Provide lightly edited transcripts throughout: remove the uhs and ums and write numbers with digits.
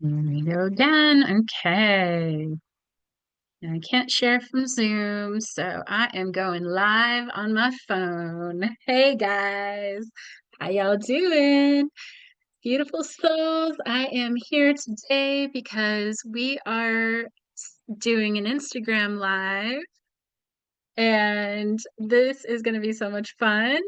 Here we go again. Okay. And I can't share from Zoom, so I am going live on my phone. Hey guys, how y'all doing? Beautiful souls. I am here today because we are doing an Instagram live, and this is going to be so much fun.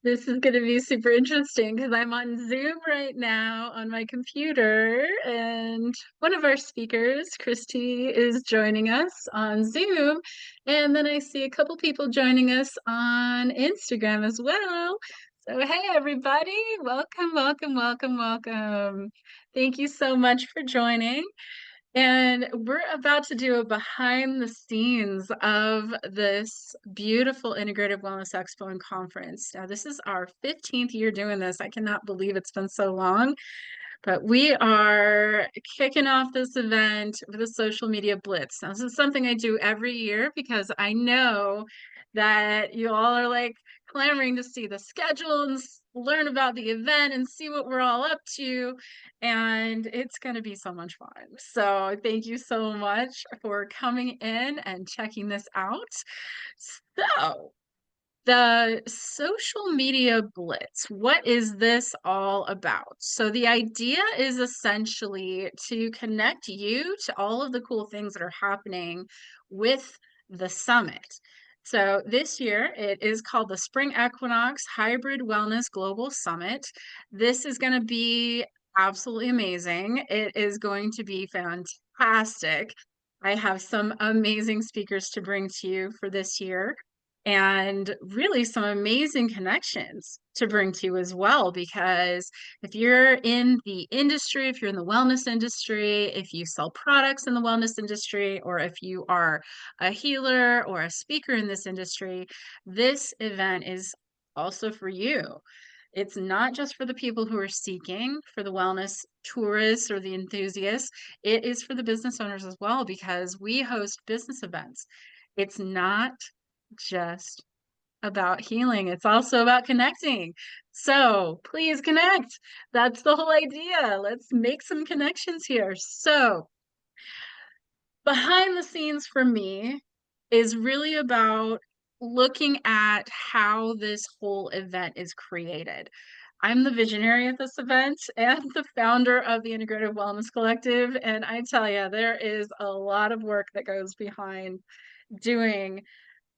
This is going to be super interesting because I'm on Zoom right now on my computer, and one of our speakers, Christy, is joining us on Zoom. And then I see a couple people joining us on Instagram as well. So, hey, everybody, welcome, welcome, welcome, welcome. Thank you so much for joining. And we're about to do a behind the scenes of this beautiful Integrative Wellness Expo and Conference. Now, this is our 15th year doing this. I cannot believe it's been so long, but we are kicking off this event with a social media blitz. Now, this is something I do every year because I know that you all are like clamoring to see the schedule and learn about the event and see what we're all up to. And it's going to be so much fun. So thank you so much for coming in and checking this out. So the social media blitz, what is this all about? So the idea is essentially to connect you to all of the cool things that are happening with the summit. So this year it is called the Spring Equinox Hybrid Wellness Global Summit. This is going to be absolutely amazing. It is going to be fantastic. I have some amazing speakers to bring to you for this year, and really some amazing connections to bring to you as well. Because if you're in the industry, if you're in the wellness industry, if you sell products in the wellness industry, or if you are a healer or a speaker in this industry, this event is also for you. It's not just for the people who are seeking for the wellness tourists or the enthusiasts. It is for the business owners as well, because we host business events. It's not just about healing, it's also about connecting. So please connect. That's the whole idea. Let's make some connections here. So, behind the scenes for me is really about looking at how this whole event is created. I'm the visionary of this event and the founder of the Integrative Wellness Collective. And I tell you, there is a lot of work that goes behind doing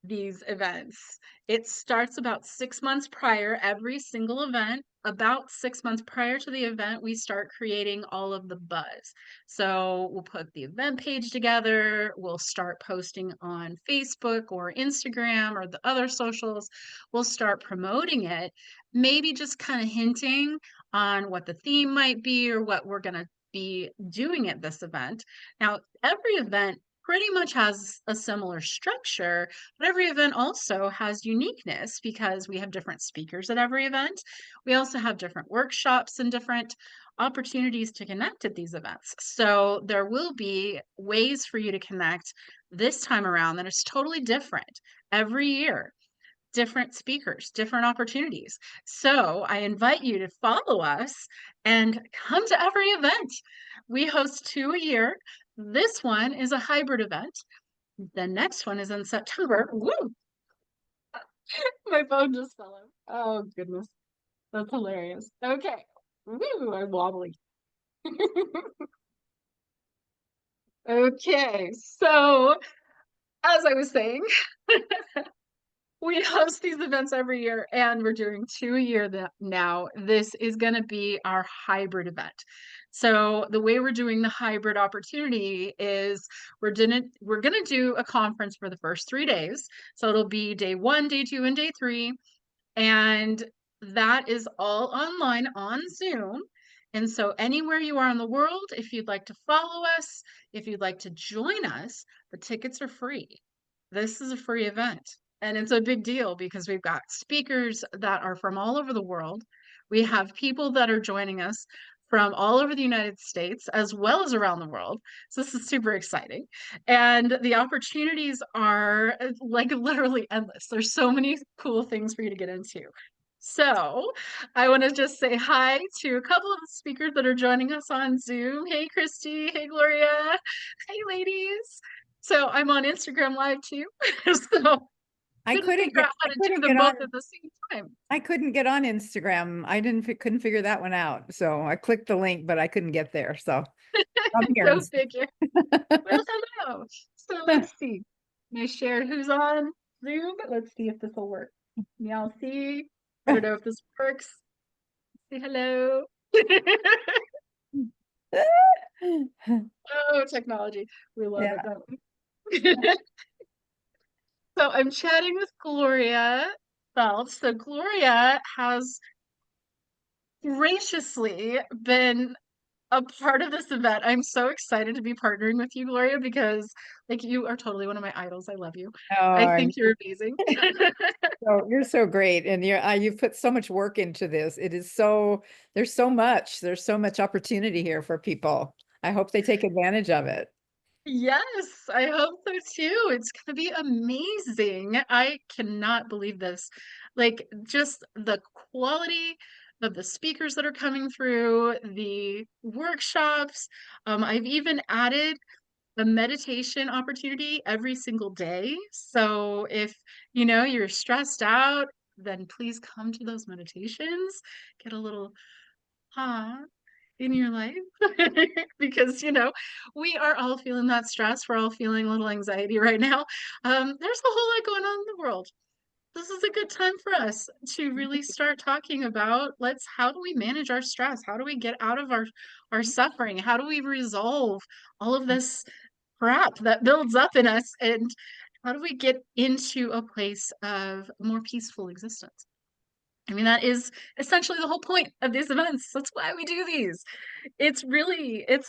these events. It starts about 6 months prior, every single event. About 6 months prior to the event, we start creating all of the buzz. So we'll put the event page together, we'll start posting on Facebook or Instagram or the other socials, we'll start promoting it, maybe just kind of hinting on what the theme might be or what we're going to be doing at this event. Now, every event pretty much has a similar structure, but every event also has uniqueness because we have different speakers at every event. We also have different workshops and different opportunities to connect at these events. So there will be ways for you to connect this time around that is totally different every year. Different speakers, different opportunities. So I invite you to follow us and come to every event. We host 2 a year. This one is a hybrid event. The next one is in September. Woo! My phone just fell out. Oh, goodness. That's hilarious. Okay. Woo, I'm wobbly. Okay, so as I was saying, we host these events every year, and we're doing 2 a year now. This is going to be our hybrid event. So the way we're doing the hybrid opportunity is we're going to do a conference for the first 3 days. So it'll be day 1, day 2, and day 3. And that is all online on Zoom. And so anywhere you are in the world, if you'd like to follow us, if you'd like to join us, the tickets are free. This is a free event. And it's a big deal because we've got speakers that are from all over the world. We have people that are joining us from all over the United States as well as around the world. So this is super exciting. And the opportunities are like literally endless. There's so many cool things for you to get into. So I want to just say hi to a couple of the speakers that are joining us on Zoom. Hey, Christy. Hey, Gloria. Hey, ladies. So I'm on Instagram Live too. So I couldn't couldn't figure get out how I to do couldn't them get both on at the same time. I couldn't get on Instagram. I couldn't figure that one out. So I clicked the link, but I couldn't get there. So I'm here Go instead. figure. Well, hello. So let's see. Can I share who's on Zoom? Let's see if this will work. Y'all see? I don't know if this works. Say hello. Oh, technology. We love it, Yeah. don't we? So I'm chatting with Gloria Phelps. So Gloria has graciously been a part of this event. I'm so excited to be partnering with you, Gloria, because like you are totally one of my idols. I love you. I Oh, think you're amazing. you're so great, and you've put so much work into this. It is so there's so much opportunity here for people. I hope they take advantage of it. Yes, I hope so too. It's gonna be amazing. I cannot believe this. Like, just the quality of the speakers that are coming through, the workshops. I've even added a meditation opportunity every single day. So if you're stressed out, then please come to those meditations. Get a little in your life because we are all feeling that stress. We're all feeling a little anxiety right now. There's a whole lot going on in the world. This is a good time for us to really start talking about how do we manage our stress? How do we get out of our suffering? How do we resolve all of this crap that builds up in us, and how do we get into a place of more peaceful existence? I mean, that is essentially the whole point of these events. That's why we do these. It's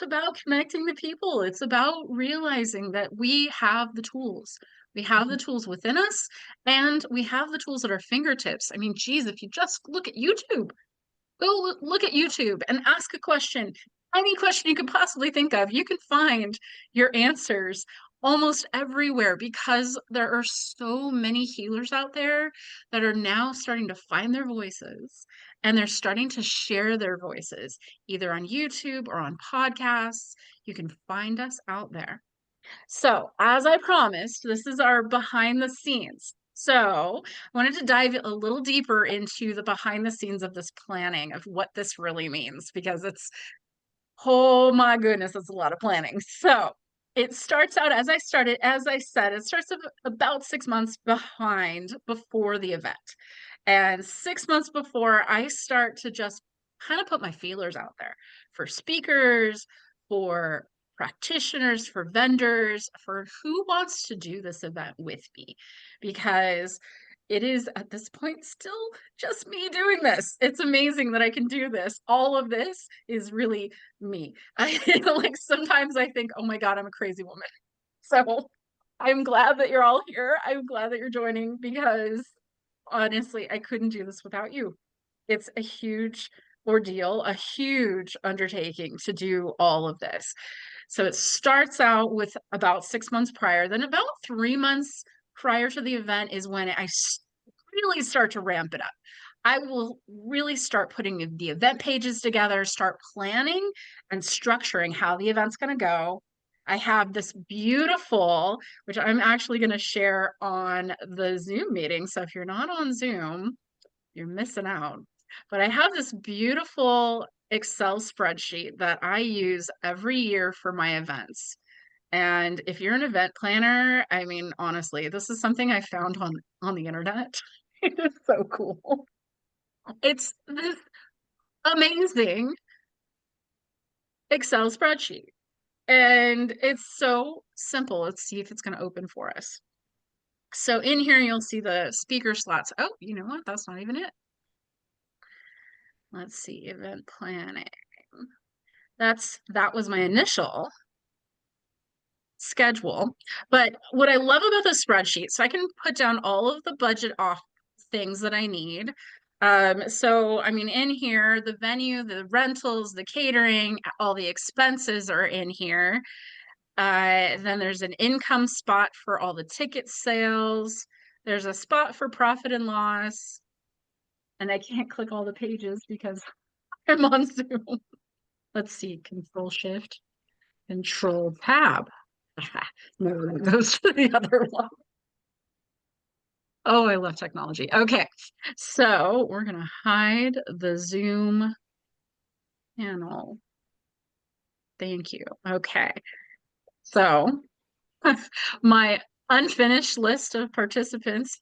about connecting the people. It's about realizing that we have the tools. We have the tools within us, and we have the tools at our fingertips. I mean, geez, if you just look at YouTube, go look at YouTube and ask a question. Any question you could possibly think of, you can find your answers almost everywhere because there are so many healers out there that are now starting to find their voices, and they're starting to share their voices either on YouTube or on podcasts. You can find us out there. So, as I promised, this is our behind the scenes. So, I wanted to dive a little deeper into the behind the scenes of this planning of what this really means because oh my goodness, it's a lot of planning. So, it starts out as I said, it starts about 6 months behind before the event. And 6 months before, I start to just kind of put my feelers out there for speakers, for practitioners, for vendors, for who wants to do this event with me. Because it is at this point still just me doing this. It's amazing that I can do this. All of this is really me. I like sometimes I think, oh my God, I'm a crazy woman. So I'm glad that you're all here. I'm glad that you're joining because honestly, I couldn't do this without you. It's a huge ordeal, a huge undertaking to do all of this. So it starts out with about 6 months prior, then about 3 months prior to the event is when really start to ramp it up. I will really start putting the event pages together, start planning and structuring how the event's going to go. I have this beautiful, which I'm actually going to share on the Zoom meeting. So if you're not on Zoom, you're missing out. But I have this beautiful Excel spreadsheet that I use every year for my events. And if you're an event planner, I mean, honestly, this is something I found on the internet. It is so cool. It's this amazing Excel spreadsheet. And it's so simple. Let's see if it's going to open for us. So in here, you'll see the speaker slots. Oh, you know what? That's not even it. Let's see, event planning. That was my initial schedule. But what I love about the spreadsheet, so I can put down all of the budget off things that I need. So I mean, in here, the venue, the rentals, the catering, all the expenses are in here. Then there's an income spot for all the ticket sales. There's a spot for profit and loss. and I can't click all the pages because I'm on Zoom. Let's see, Control Shift, Control Tab. No, that goes to the other one. Oh, I love technology. Okay, so we're gonna hide the Zoom panel. Thank you. Okay, so my unfinished list of participants,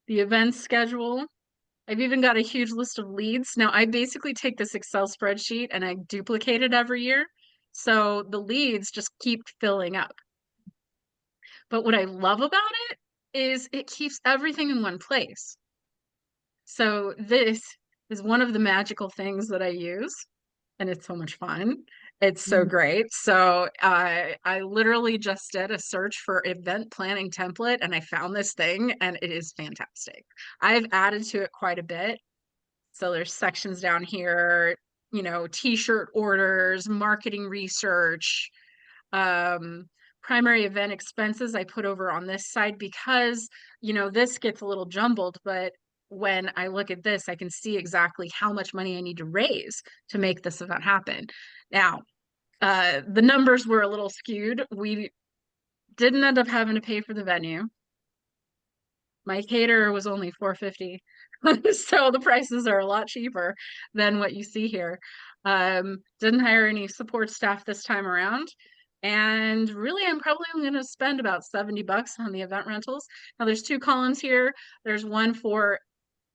the event schedule. I've even got a huge list of leads. Now, I basically take this Excel spreadsheet and I duplicate it every year. So the leads just keep filling up. But what I love about it is it keeps everything in one place. So this is one of the magical things that I use, and it's so much fun. It's so great. So I literally just did a search for event planning template and I found this thing and it is fantastic. I've added to it quite a bit. So there's sections down here, t-shirt orders, marketing research, um, primary event expenses I put over on this side because, this gets a little jumbled, but when I look at this, I can see exactly how much money I need to raise to make this event happen. Now, the numbers were a little skewed. We didn't end up having to pay for the venue. My caterer was only $450. So the prices are a lot cheaper than what you see here. Didn't hire any support staff this time around. And really, I'm probably going to spend about $70 on the event rentals. Now, there's two columns here. There's one for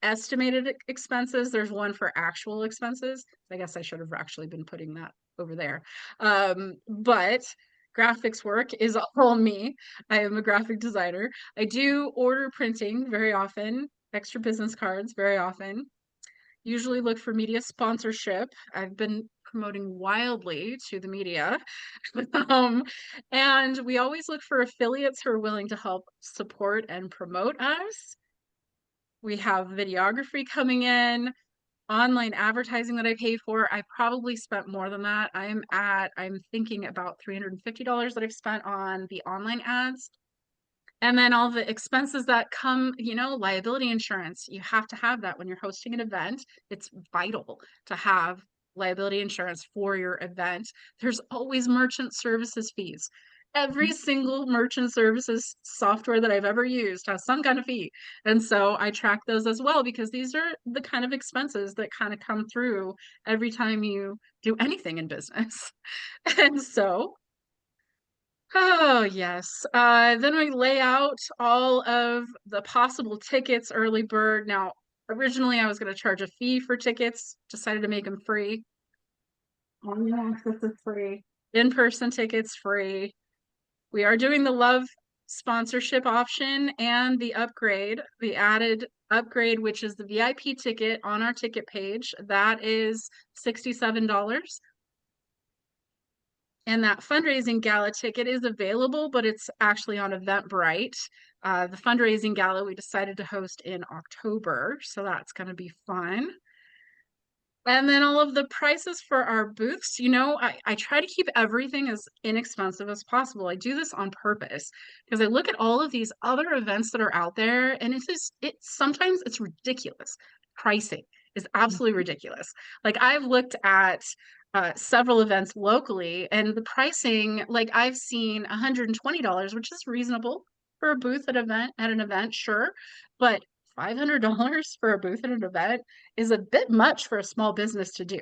estimated expenses. There's one for actual expenses. I guess I should have actually been putting that over there. But graphics work is all me. I am a graphic designer. I do order printing very often, extra business cards very often. Usually look for media sponsorship. I've been promoting wildly to the media. And we always look for affiliates who are willing to help support and promote us. We have videography coming in, online advertising that I pay for. I probably spent more than that. I'm thinking about $350 that I've spent on the online ads. And then all the expenses that come, liability insurance. You have to have that when you're hosting an event. It's vital to have liability insurance for your event. There's always merchant services fees. Every single merchant services software that I've ever used has some kind of fee. And so I track those as well because these are the kind of expenses that kind of come through every time you do anything in business. And so oh, yes. Then we lay out all of the possible tickets, early bird. Now, originally I was going to charge a fee for tickets, decided to make them free. Only access is free. In-person tickets free. We are doing the Love sponsorship option and the upgrade, the added upgrade, which is the VIP ticket on our ticket page. That is $67. And that fundraising gala ticket is available, but it's actually on Eventbrite. The fundraising gala we decided to host in October, so that's going to be fun. And then all of the prices for our booths, I try to keep everything as inexpensive as possible. I do this on purpose because I look at all of these other events that are out there and sometimes it's ridiculous. Pricing is absolutely ridiculous. Like I've looked at several events locally and the pricing, like I've seen $120, which is reasonable for a booth at an event, sure. But $500 for a booth at an event is a bit much for a small business to do.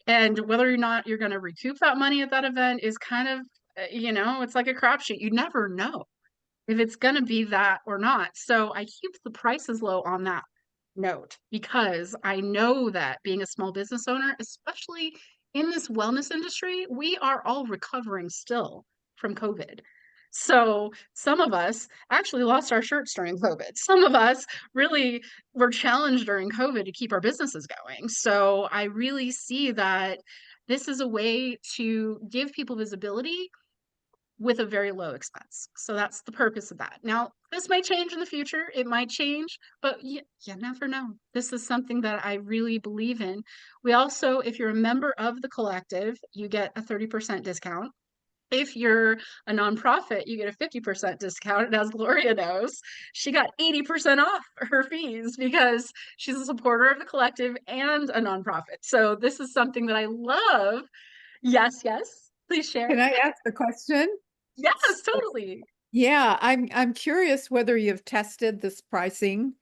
And whether or not you're going to recoup that money at that event is kind of, it's like a crapshoot. You never know if it's going to be that or not. So I keep the prices low on that note because I know that being a small business owner, especially in this wellness industry, we are all recovering still from COVID. So some of us actually lost our shirts during COVID. Some of us really were challenged during COVID to keep our businesses going. So I really see that this is a way to give people visibility with a very low expense. So that's the purpose of that. Now, this might change in the future. It might change, but you never know. This is something that I really believe in. We also, if you're a member of the collective, you get a 30% discount. If you're a nonprofit, you get a 50% discount. And as Gloria knows, she got 80% off her fees because she's a supporter of the collective and a nonprofit. So this is something that I love. Yes, yes. Please share. Can I ask a question? Yes, totally. Yeah, I'm curious whether you've tested this pricing.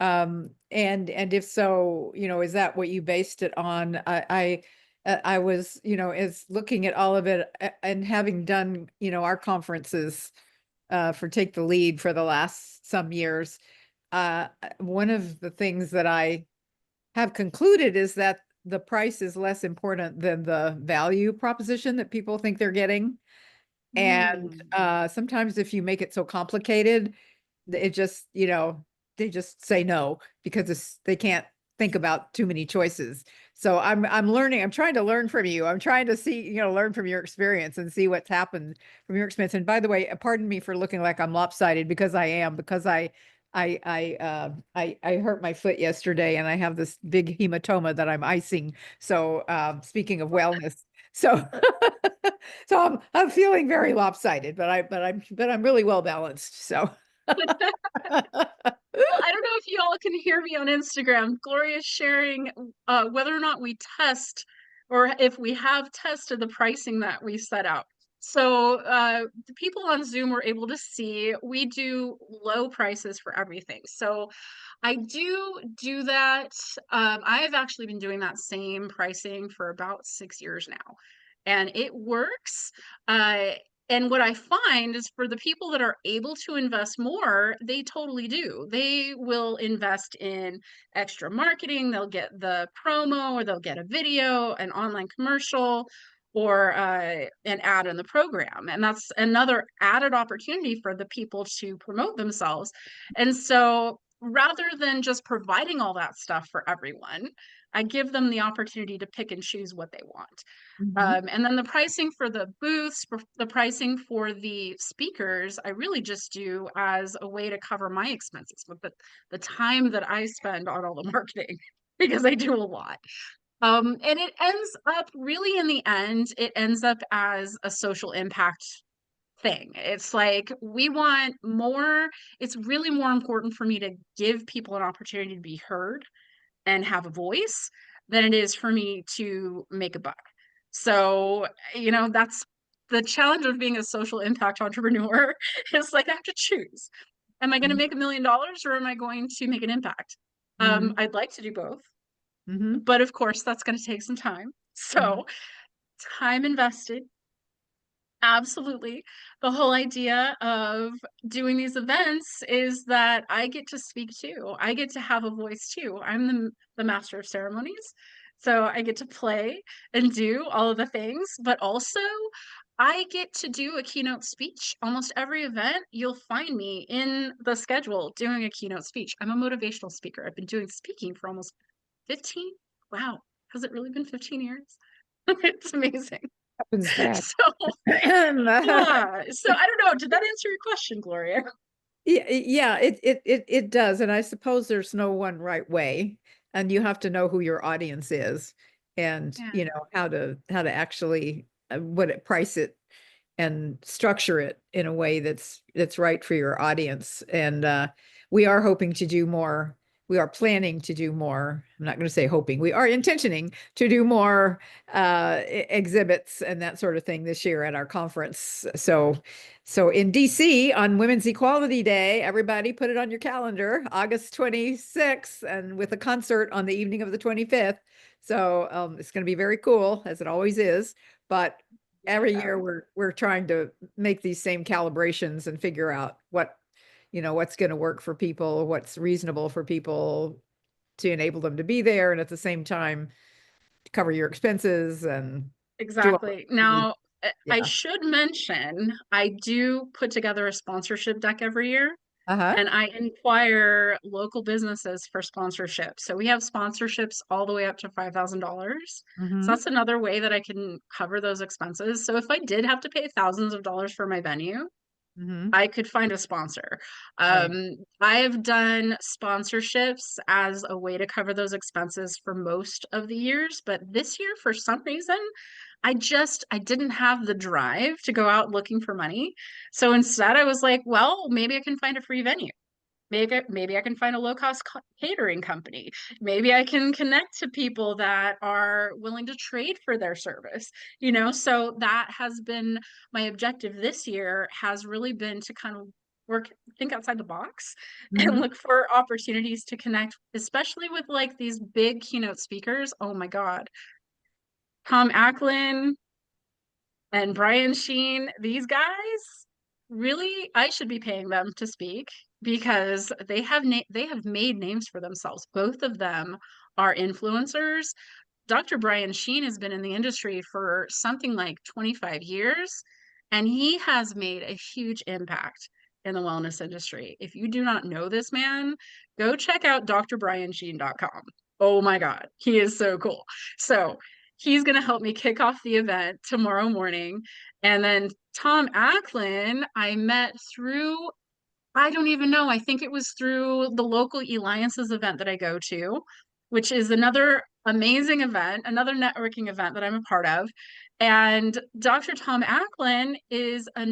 And if so, is that what you based it on? I was, as looking at all of it and having done, our conferences for Take the Lead for the last some years. One of the things that I have concluded is that the price is less important than the value proposition that people think they're getting. And Mm. sometimes if you make it so complicated, it just, they just say no because they can't think about too many choices. So I'm learning, I'm trying to learn from you. I'm trying to see, learn from your experience and see what's happened from your experience. And by the way, pardon me for looking like I'm lopsided because I am, because I hurt my foot yesterday and I have this big hematoma that I'm icing. So speaking of wellness, so so I'm feeling very lopsided, but I'm really well balanced. So Well, I don't know if you all can hear me on Instagram. Gloria's sharing whether or not we test or if we have tested the pricing that we set out. So the people on Zoom were able to see we do low prices for everything. So I do that. I have actually been doing that same pricing for about 6 years now, and it works. Uh, and what I find is for the people that are able to invest more, they totally do. They will invest in extra marketing. They'll get the promo, or they'll get a video, an online commercial, or an ad in the program. And that's another added opportunity for the people to promote themselves. And so rather than just providing all that stuff for everyone, I give them the opportunity to pick and choose what they want. Mhm. And then the pricing for the booths, for the pricing for the speakers, I really just do as a way to cover my expenses with the time that I spend on all the marketing because I do a lot. And it ends up really in the end, it ends up as a social impact thing. It's like we want more, it's really more important for me to give people an opportunity to be heard and have a voice than it is for me to make a buck. So, that's the challenge of being a social impact entrepreneur is like I have to choose. Am I going to Mhm. make $1 million or am I going to make an impact? Mhm. I'd like to do both, Mhm. but of course that's going to take some time. Mhm. So, time invested. Absolutely. The whole idea of doing these events is that I get to speak too. I get to have a voice too. I'm the master of ceremonies. So I get to play and do all of the things, but also I get to do a keynote speech. Almost every event, you'll find me in the schedule doing a keynote speech. I'm a motivational speaker. I've been doing speaking for almost 15. Wow. Has it really been 15 years? It's amazing. Happens fast. So yeah. So I don't know. Did that answer your question, Gloria? Yeah, it does. And I suppose there's no one right way. And you have to know who your audience is and Yeah, how to actually price it and structure it in a way that's right for your audience. And we are hoping to do more. We are planning to do more. I'm not going to say hoping. We are intentioning to do more exhibits and that sort of thing this year at our conference. So in DC on Women's Equality Day, everybody put it on your calendar, August 26th, and with a concert on the evening of the 25th. So it's going to be very cool, as it always is. But every yeah, year we're trying to make these same calibrations and figure out what's going to work for people, what's reasonable for people to enable them to be there, and at the same time cover your expenses and do all exactly. the things. Now, I Yeah. should mention I do put together a sponsorship deck every year, Uh-huh. and I inquire local businesses for sponsorship. So we have sponsorships all the way up to $5,000. So Mm-hmm. that's another way that I can cover those expenses. So if I did have to pay thousands of dollars for my venue, Mm-hmm. I could find a sponsor. Right. I have done sponsorships as a way to cover those expenses for most of the years, but this year, for some reason, I didn't have the drive to go out looking for money. So instead, I was like, well, maybe I can find a free venue. Maybe I can find a low-cost catering company. Maybe I can connect to people that are willing to trade for their service. So that has been my objective this year, has really been to kind of think outside the box and Mm-hmm. look for opportunities to connect, especially with like these big keynote speakers. Oh my God. Tom Acklin and Brian Sheen, these guys, really, I should be paying them to speak because they have made names for themselves. Both of them are influencers. Dr. Brian Sheen has been in the industry for something like 25 years, and he has made a huge impact in the wellness industry. If you do not know this man, go check out drbriansheen.com. Oh my God, he is so cool. So he's going to help me kick off the event tomorrow morning. And then Tom Acklin, I met through, I don't even know. I think it was through the local Alliances event that I go to, which is another amazing event, another networking event that I'm a part of. And Dr. Tom Acklin is a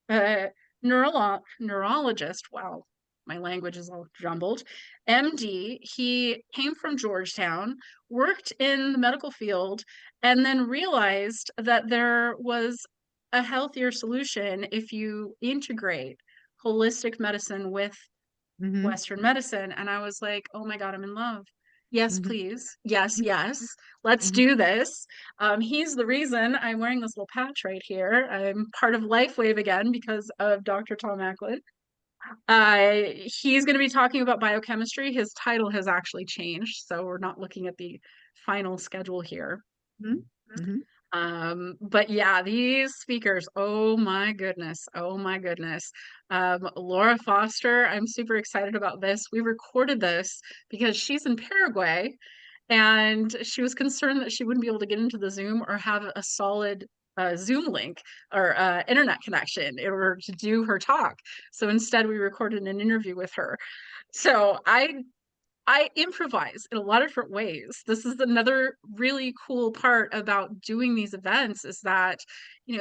uh, neurologist. Wow, my language is all jumbled. MD. He came from Georgetown, worked in the medical field, and then realized that there was a healthier solution if you integrate holistic medicine with Mm-hmm. Western medicine. And I was like, oh my God, I'm in love. Yes, Mm-hmm. please. Yes, yes. Let's Mm-hmm. do this. He's the reason I'm wearing this little patch right here. I'm part of LifeWave again because of Dr. Tom Acklin. He's going to be talking about biochemistry. His title has actually changed, so we're not looking at the final schedule here. Mm-hmm. But yeah, these speakers, oh my goodness, oh my goodness. Laura Foster, I'm super excited about this. We recorded this because she's in Paraguay and she was concerned that she wouldn't be able to get into the Zoom or have a solid Zoom link or internet connection in order to do her talk. So instead, we recorded an interview with her. So I improvise in a lot of different ways. This is another really cool part about doing these events is that,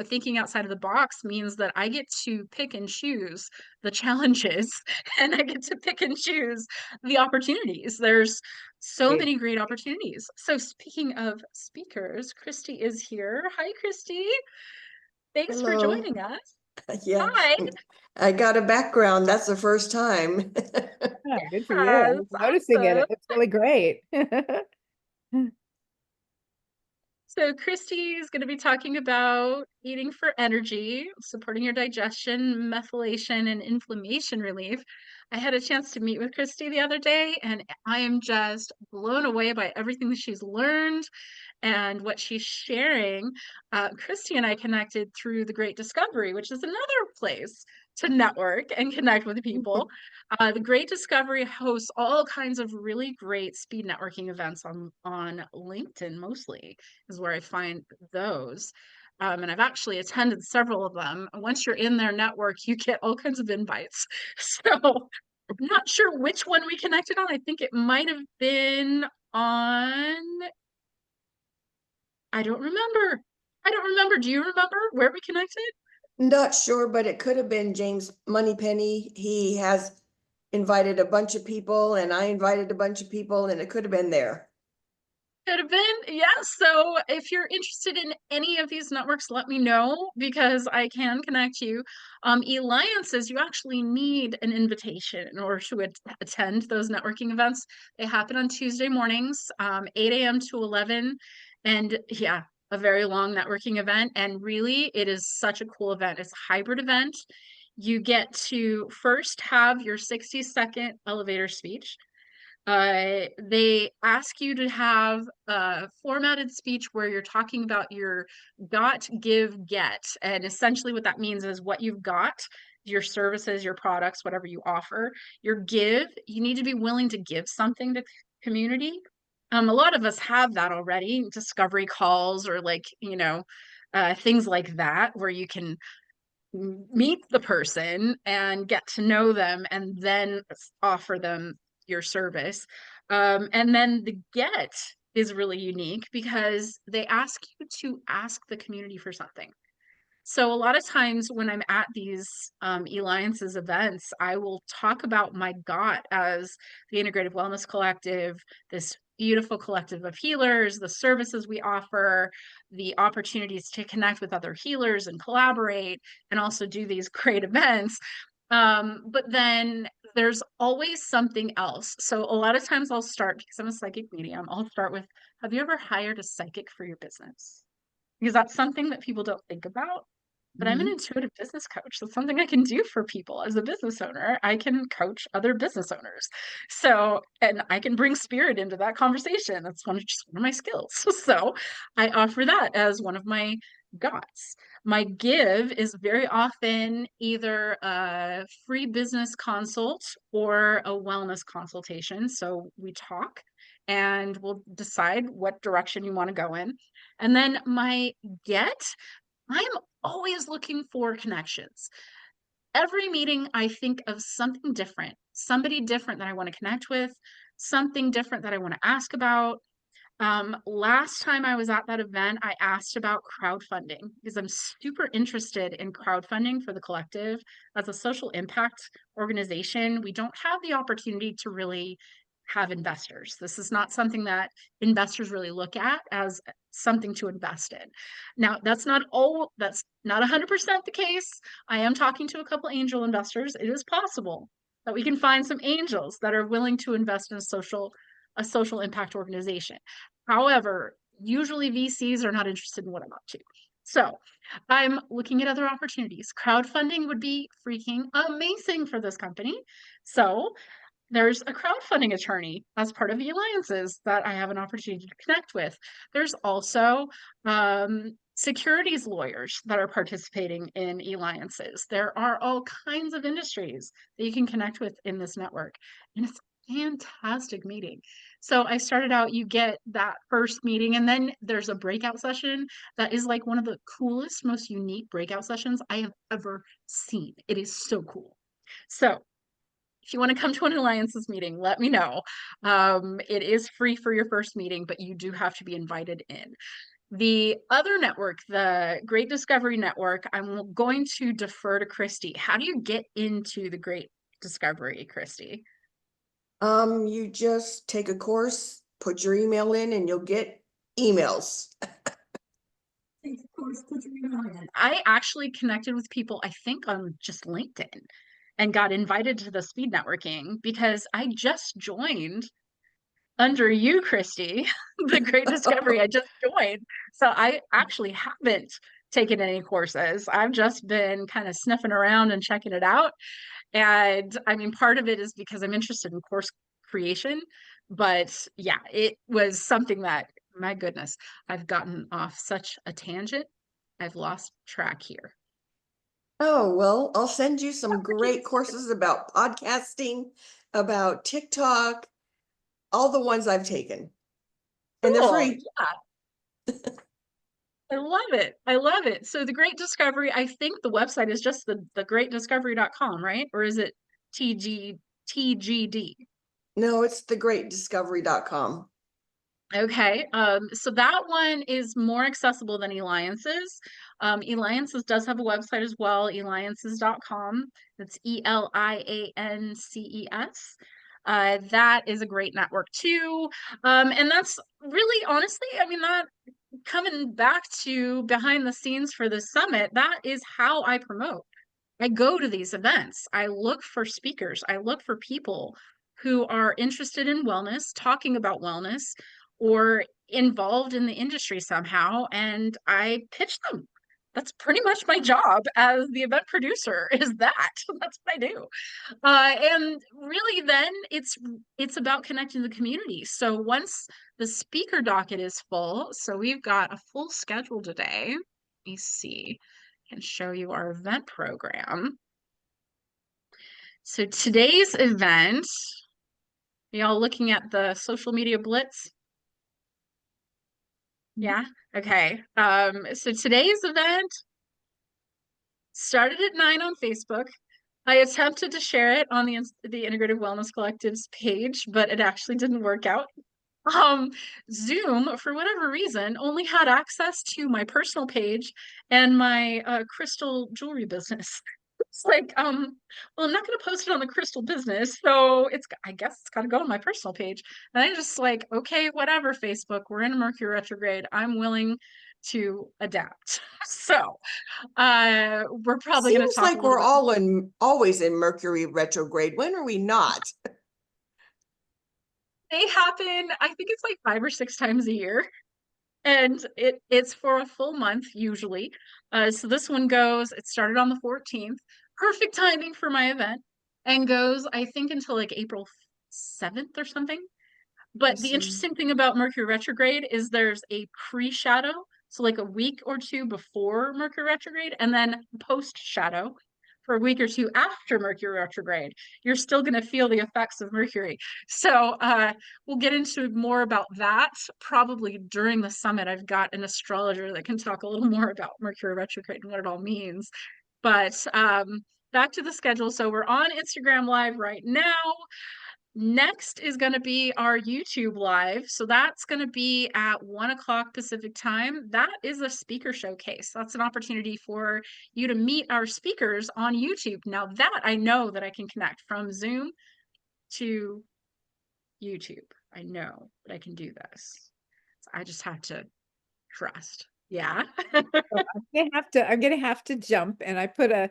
thinking outside of the box means that I get to pick and choose the challenges and I get to pick and choose the opportunities. There's so Great. many great opportunities. So speaking of speakers, Christy is here. Hi, Christy. Thanks for Hello. joining us. Yeah, Hi. I got a background. That's the first time. Yeah, good for you. I Yes, was noticing it. awesome. It's really great. So Christy is going to be talking about eating for energy, supporting your digestion, methylation, and inflammation relief. I had a chance to meet with Christy the other day, and I am just blown away by everything that she's learned and what she's sharing. Christy and I connected through the Great Discovery, which is another place to network and connect with people. The Great Discovery hosts all kinds of really great speed networking events on LinkedIn, mostly is where I find those. And I've actually attended several of them. Once you're in their network, you get all kinds of invites. So I'm not sure which one we connected on. I think it might have been on, I don't remember. I don't remember. Do you remember where we connected? Not sure, but it could have been James Moneypenny. He has invited a bunch of people and I invited a bunch of people and it could have been there. Could have been. Yeah. So if you're interested in any of these networks, let me know because I can connect you. Alliances, you actually need an invitation in order to attend those networking events. They happen on Tuesday mornings, 8 a.m. to 11. And yeah, a very long networking event. And really, it is such a cool event. It's a hybrid event. You get to first have your 60-second elevator speech. They ask you to have a formatted speech where you're talking about your got, give, get. And essentially, what that means is what you've got, your services, your products, whatever you offer. Your give, you need to be willing to give something to the community. A lot of us have that already, discovery calls or things like that, where you can meet the person and get to know them and then offer them your service. And then the get is really unique because they ask you to ask the community for something. So a lot of times when I'm at these Alliances events, I will talk about my GOT as the Integrative Wellness Collective, this beautiful collective of healers, the services we offer, the opportunities to connect with other healers and collaborate, and also do these great events. But then there's always something else. So a lot of times I'll start, because I'm a psychic medium, I'll start with, have you ever hired a psychic for your business? Because that's something that people don't think about. But I'm an intuitive business coach. That's something I can do for people as a business owner. I can coach other business owners. So, and I can bring spirit into that conversation. That's just one of my skills. So I offer that as one of my GOTs. My give is very often either a free business consult or a wellness consultation. So we talk and we'll decide what direction you want to go in. And then my get, I'm always looking for connections. Every meeting, I think of something different, somebody different that I want to connect with, something different that I want to ask about. Last time I was at that event, I asked about crowdfunding because I'm super interested in crowdfunding for the collective. As a social impact organization, we don't have the opportunity to really have investors. This is not something that investors really look at as something to invest in. Now, that's not 100% the case. I am talking to a couple angel investors. It is possible that we can find some angels that are willing to invest in a social impact organization. However, usually VCs are not interested in what I'm up to. So I'm looking at other opportunities. Crowdfunding would be freaking amazing for this company. So there's a crowdfunding attorney as part of the Alliances that I have an opportunity to connect with. There's also securities lawyers that are participating in Alliances. There are all kinds of industries that you can connect with in this network. And it's a fantastic meeting. So I started out, you get that first meeting, and then there's a breakout session that is like one of the coolest, most unique breakout sessions I have ever seen. It is so cool. So if you want to come to an Alliances meeting, let me know. It is free for your first meeting, but you do have to be invited in. The other network, the Great Discovery Network, I'm going to defer to Christy. How do you get into the Great Discovery, Christy? You just take a course, put your email in, and you'll get emails. I actually connected with people, I think, on just LinkedIn and got invited to the speed networking because I just joined under you, Christy, the Great Discovery. I just joined. So I actually haven't taken any courses. I've just been kind of sniffing around and checking it out. And I mean, part of it is because I'm interested in course creation. But yeah, it was something that, my goodness, I've gotten off such a tangent. I've lost track here. Oh, well, I'll send you some great courses about podcasting, about TikTok, all the ones I've taken. And they're Cool. free. Yeah. I love it. I love it. So the Great Discovery, I think the website is just the greatdiscovery.com, right? Or is it TGD? No, it's thegreatdiscovery.com. Okay. So that one is more accessible than Alliances. Alliances does have a website as well, alliances.com. That's ELIANCES. That is a great network too. And that's really, honestly, I mean, that coming back to behind the scenes for the summit, that is how I promote. I go to these events. I look for speakers. I look for people who are interested in wellness, talking about wellness, or involved in the industry somehow, and I pitch them. That's pretty much my job as the event producer, is that. That's what I do. And really then it's about connecting the community. So once the speaker docket is full, so we've got a full schedule today. Let me see. I can show you our event program. So today's event, y'all looking at the social media blitz? Yeah. Okay. So today's event Started at 9 on Facebook. I attempted to share it on the Integrative Wellness Collective's page, but it actually didn't work out. Zoom, for whatever reason, only had access to my personal page and my crystal jewelry business. It's like, well, I'm not going to post it on the crystal business, so I guess it's got to go on my personal page. And I just like, okay, whatever, Facebook, we're in a Mercury retrograde. I'm willing to adapt. So, we're probably going to Seems talk a like little we're bit. always in Mercury retrograde. When are we not? They happen, I think it's like 5 or 6 times a year. And it's for a full month usually. So this one goes, it started on the 14th. Perfect timing for my event, and goes, I think, until like April 7th or something. But the See. interesting thing about Mercury retrograde is there's a pre-shadow, so like a week or two before Mercury retrograde, and then post-shadow for a week or two after Mercury retrograde. You're still going to feel the effects of Mercury. So we'll get into more about that probably during the summit. I've got an astrologer that can talk a little more about Mercury retrograde and what it all means. But back to the schedule. So we're on Instagram Live right now. Next is going to be our YouTube live. So that's going to be at 1 o'clock Pacific time. That is a speaker showcase. That's an opportunity for you to meet our speakers on YouTube. Now that I know that I can connect from Zoom to YouTube. I know that I can do this. So I just have to trust. Yeah. I'm gonna have to jump, and I put a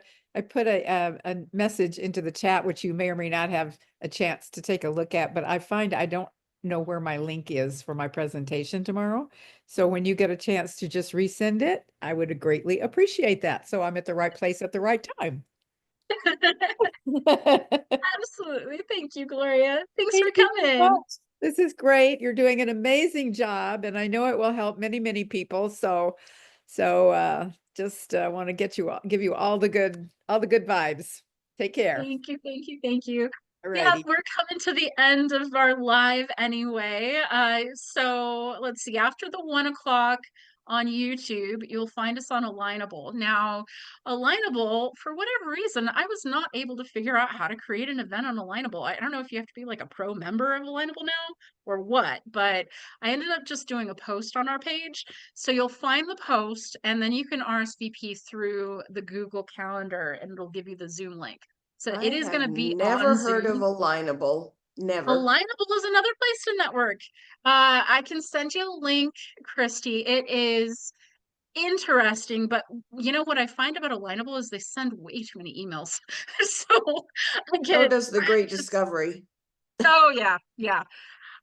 message into the chat, which you may or may not have a chance to take a look at, but I find I don't know where my link is for my presentation tomorrow. So when you get a chance to just resend it, I would greatly appreciate that. So I'm at the right place at the right time. Absolutely. Thank you, Gloria. Thanks for Thank you so coming. much. This is great. You're doing an amazing job, and I know it will help many, many people. Just want to give you all the good vibes. Take care. Thank you, thank you, thank you. Yeah, Alrighty. we're coming to the end of our live anyway. So let's see, after the 1 o'clock on YouTube, you'll find us on Alignable. Now, Alignable, for whatever reason, I was not able to figure out how to create an event on Alignable. I don't know if you have to be like a pro member of Alignable now or what, but I ended up just doing a post on our page. So you'll find the post, and then you can RSVP through the Google Calendar, and it'll give you the Zoom link. So I it is going have to be never on heard of Zoom. Alignable. Never. Alignable is another place to network. I can send you a link, Christy. It is interesting, but you know what I find about Alignable is they send way too many emails. So I So get does the Great just, Discovery. oh yeah, yeah.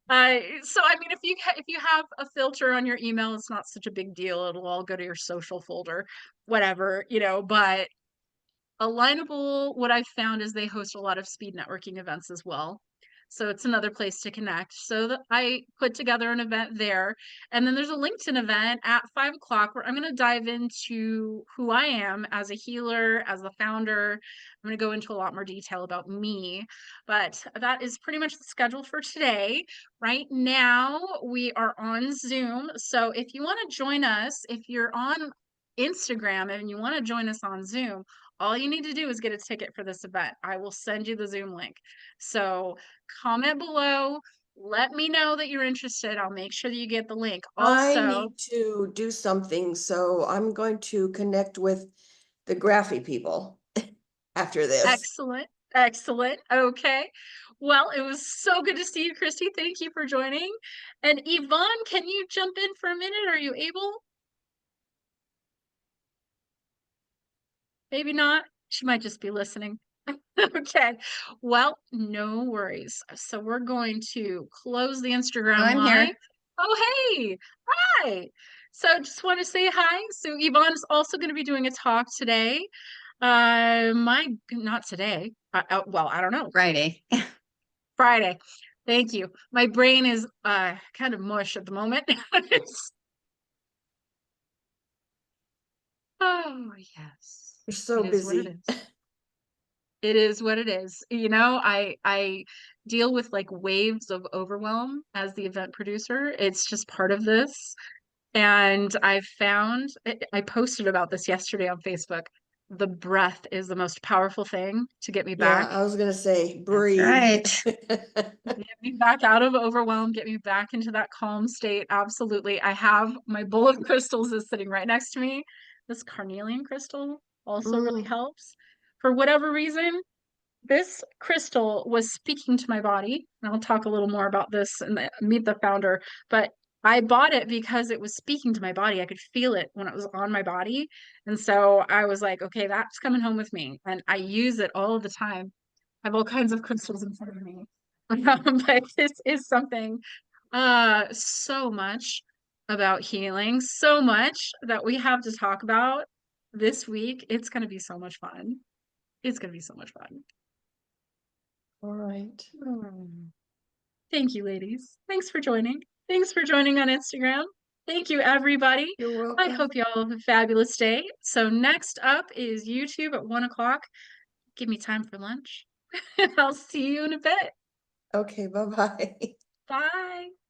So I mean, if you have a filter on your email, it's not such a big deal. It'll all go to your social folder, whatever, you know, but Alignable, what I've found is they host a lot of speed networking events as well. So it's another place to connect. So that I put together an event there. And then there's a LinkedIn event at 5 o'clock where I'm going to dive into who I am as a healer, as the founder. I'm going to go into a lot more detail about me. But that is pretty much the schedule for today. Right now, we are on Zoom. So if you want to join us, if you're on Instagram and you want to join us on Zoom, all you need to do is get a ticket for this event. I will send you the Zoom link. So comment below. Let me know that you're interested. I'll make sure that you get the link. I Also, need to do something, so I'm going to connect with the Graphy people after this. excellent. Excellent. Okay. Well, it was so good to see you, Christy. Thank you for joining. And Yvonne, can you jump in for a minute? Are you able? Maybe not. She might just be listening. Okay. Well, no worries. So we're going to close the Instagram I'm live. here. Oh, hey. Hi. So just want to say hi. So Yvonne is also going to be doing a talk today. Not today. Well, I don't know. Friday. Friday. Thank you. My brain is kind of mush at the moment. Oh, yes. You're so It is what it busy. is. It is what it is. You know, I deal with like waves of overwhelm as the event producer. It's just part of this. And I posted about this yesterday on Facebook. the breath is the most powerful thing to get me Yeah, back. I was gonna say, That's breathe. right. Get me back out of overwhelm, get me back into that calm state. Absolutely. I have my bowl of crystals is sitting right next to me. This carnelian crystal also really Mm, helps. For whatever reason, this crystal was speaking to my body. And I'll talk a little more about this and meet the founder, but I bought it because it was speaking to my body. I could feel it when it was on my body. And so I was like, okay, that's coming home with me. And I use it all the time. I have all kinds of crystals in front of me. But this is something so much about healing, so much that we have to talk about this week. It's going to be so much fun. It's going to be so much fun. all right. Thank you, ladies. Thanks for joining. Thanks for joining on Instagram. Thank you, everybody. You're I welcome. hope you all have a fabulous day. So next up is YouTube at 1 o'clock. Give me time for lunch. I'll see you in a bit. Okay, bye-bye. Bye.